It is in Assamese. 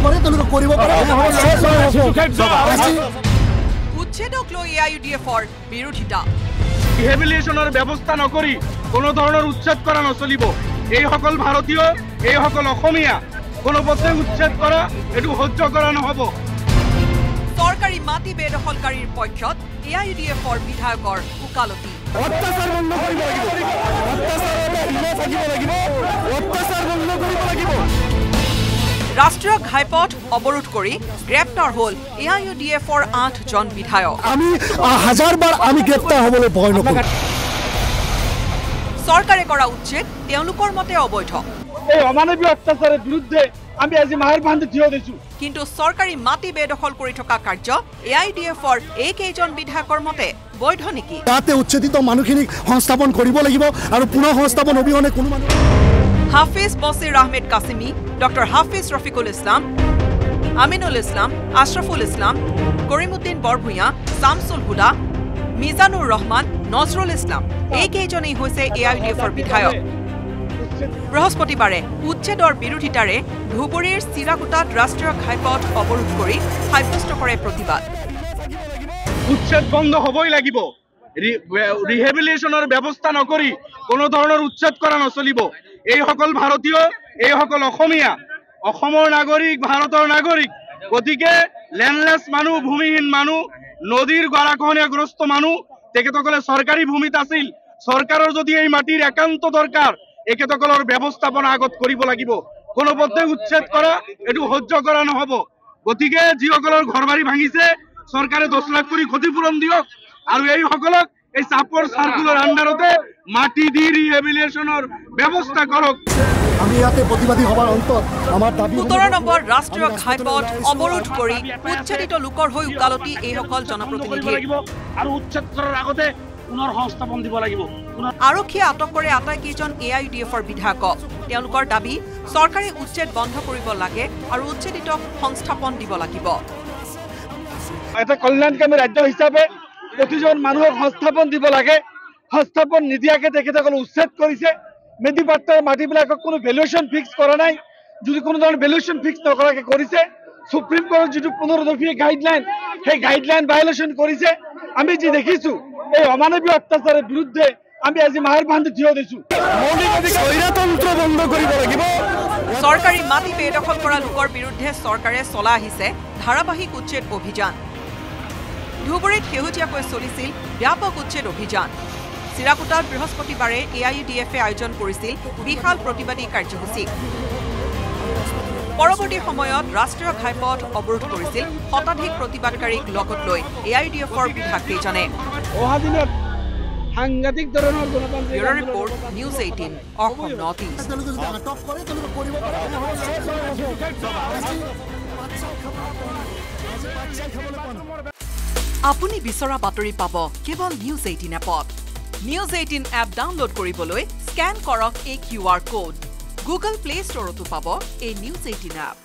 কৰে তেওঁলোকে কৰিব পাৰে উচ্ছেদক লৈ এআইইউডিএফৰ বিৰোধিতা ৰিহেবিলিটেশ্যনৰ ব্যৱস্থা নকৰি কোনো ধৰণৰ উচ্ছেদ কৰা নচলিব এই সকল ভাৰতীয় এই সকল অসমীয়া কোনোপধ্যে উচ্ছেদ কৰা এটো সহ্য কৰা নহব সৰকাৰি মাটি বেদখলকাৰীৰ পক্ষত এআইইউডিএফৰ বিধায়কৰ উকালতি অত্যাচাৰ বন্ধ কৰিব লাগিব অত্যাচাৰ বন্ধ কৰিব লাগিব ৰাষ্ট্ৰীয় ঘাইপথ অবৰোধ কৰে গ্ৰেপ্তাৰ হল এআইইউডিএফৰ 8 জন বিধায়ক আমি হাজাৰবাৰ আমি গ্ৰেপ্তাৰ হবলৈ ভয় নকৰো সৰকাৰে কৰা উচ্ছেদ তেওঁলোকৰ মতে অবৈধ এই অমানৱীয় অত্যাচাৰৰ বিৰুদ্ধে আমি আজি মাহেৰ বান্ধি থিয় দিছো কিন্তু সৰকাৰি মাটি বেদখল কৰি থকা কাৰ্য এআইইউডিএফৰ এই কেইজন বিধায়কৰ মতে বৈধ নেকি তাতে উচ্ছেদিত মানুহখিনিক সংস্থাপন কৰিব লাগিব আৰু পুনৰ সংস্থাপন অবিহনে কোনো মানুহ হাফিজ বসিৰ আহমেদ কাসিমি ডক্টৰ হাফিজ ৰফিকুল ইসলাম আমিনুল ইসলাম আশৰাফুল ইসলাম কৰিমউদ্দিন বৰভূঞা শামসুল হুদা মিজানুৰ ৰহমান নজৰুল ইসলাম এই কেইজনেই হৈছে এআইইউডিএফৰ বিধায়ক বৃহস্পতিবাৰে উচ্ছেদৰ বিৰোধিতাৰে ধুবুৰীৰ চিৰাকুটাত ৰাষ্ট্ৰীয় ঘাইপথ অৱৰোধ কৰি সাব্যস্ত কৰে প্ৰতিবাদ উচ্ছেদ বন্ধ হবই লাগিব ৰিহেবিলিটেশ্যনৰ ব্যৱস্থা নকৰি কোনো ধৰণৰ উচ্ছেদ কৰা নচলিব এই সকল ভাৰতীয় এই সকল অসমীয়া অসমৰ নাগৰিক ভাৰতৰ নাগৰিক গতিকে ল্যান্ডলেস মানুহ ভূমিহীন মানুহ নদীৰ গৰাখহনীয়াগ্ৰস্ত মানুহ তেখেতসকলে চৰকাৰী ভূমিত আছিল চৰকাৰৰ যদি এই মাটিৰ একান্ত দৰকাৰ একেতকলৰ ব্যৱস্থাপনা আগত কৰিব লাগিব কোনোপধ্যে উচ্ছেদ কৰা এটো সহ্য কৰা নহব গতিকে যিসকলৰ ঘৰবাৰী ভাঙিছে চৰকাৰে 10 লাখ কৰি ক্ষতিপূৰণ দিয়ক আৰু এই সকলক এই চাপৰ সাৰ্কুলাৰ আন্ডাৰতে মাটি দি ৰিহেবিলিটেশনেৰ ব্যবস্থা কৰক আমি ইয়াতে প্ৰতিবাদী হবাৰ অন্তত আমাৰ দাবি 17 নম্বৰ ৰাষ্ট্ৰীয় ঘাইপথ অৱৰোধ কৰি উচ্ছেদিত লোকৰ হৈ উকালতি এই সকল জনপ্ৰতিনিধি আৰু উচ্ছেদ কৰাৰ আগতে পুনৰ সংস্থাপন দিব লাগিব আৰক্ষীয়ে আটক কৰে আটাইকেইজন এআইইউডিএফৰ বিধায়কক তেওঁলোকৰ দাবী চৰকাৰে উচ্ছেদ বন্ধ কৰিব লাগে আৰু উচ্ছেদিতক সংস্থাপন দিব লাগিব এটা কল্যাণকামী ৰাজ্য হিচাপে প্ৰতিজন মানুহক সংস্থাপন দিব লাগে সংস্থাপন নিদিয়াকে তেখেতসকলে উচ্ছেদ কৰিছে মেডিপাট্টাৰ মাটিবিলাকক কোনো ভ্যালুয়েশন ফিক্স কৰা নাই যদি কোনো ধৰণৰ ভ্যালুয়েশন ফিক্স নকৰাকে কৰিছে সুপ্ৰিম কোৰ্টৰ যিটো 15 দফীয় গাইডলাইন সেই গাইডলাইন ভায়োলেশন কৰিছে আমি যি দেখিছো এই অমানৱীয় অত্যাচাৰৰ বিৰুদ্ধে আমি আজি মাহেৰ বান্ধি থিয় দিছো মৌলিক অধিকাৰ স্বৈৰতন্ত্ৰ বন্ধ কৰিব লাগিব চৰকাৰী মাটি বেদখল কৰা লোকৰ বিৰুদ্ধে চৰকাৰে চলা আহিছে ধাৰাবাহিক উচ্ছেদ অভিযান ধুবুৰীত শেহতীয়াকৈ চলিছিল ব্যাপক উচ্ছেদ অভিযান চিৰাকুটাত বৃহস্পতিবাৰে এআইইউডিএফে আয়োজন কৰিছিল বিশাল প্ৰতিবাদী কাৰ্যসূচী পৰৱৰ্তী সময়ত ৰাষ্ট্ৰীয় ঘাইপথ অৱৰোধ কৰিছিল শতাধিক প্ৰতিবাদকাৰীক লগত লৈ এআইইউডিএফৰ বিধায়ককেইজনে অহা দিনত সাংঘাতিক ধৰণৰ গণতান্ত্ৰিক report news 18 Assam north east আটক কৰে তেওঁলোকে কৰিব পাৰে আপুনি বিচৰা বাতৰি পাব কেৱল নিউজ 18 এপত নিউজ 18 এপ ডাউনলোড কৰিবলৈ স্ক্যান কৰক এই QR কোড গুগল প্লে ষ্টৰতো পাব এই নিউজ 18 এপ